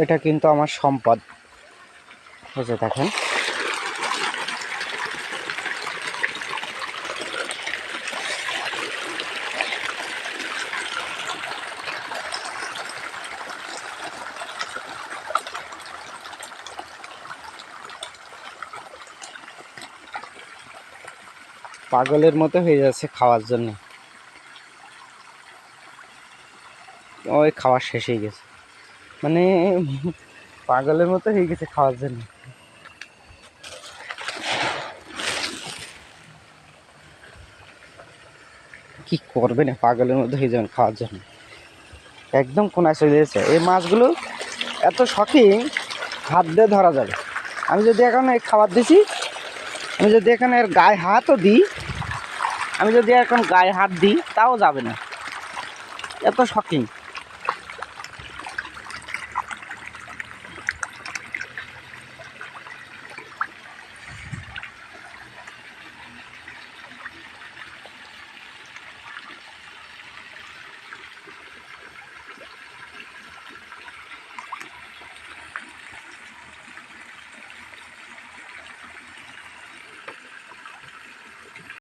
এটা কিন্তু আমার সম্পদ। এই যে দেখেন, পাগলের মতো হয়ে যাচ্ছে খাওয়ার জন্য। ওই খাওয়া শেষ হয়ে গেছে, মানে পাগলের মতো হয়ে গেছে খাওয়ার জন্য। কি করবে না, পাগলের মতো হয়ে যাবেন খাওয়ার জন্য। একদম কোনায় চলে যাচ্ছে এই মাছগুলো, এত শখিং হাত দিয়ে ধরা যাবে। আমি যদি এখন এই খাবার দিছি, আমি যদি এখানে এর গায়ে হাতও দিই, আমি যদি এখন গায়ে হাত দিই তাও যাবে না, এত শখিং।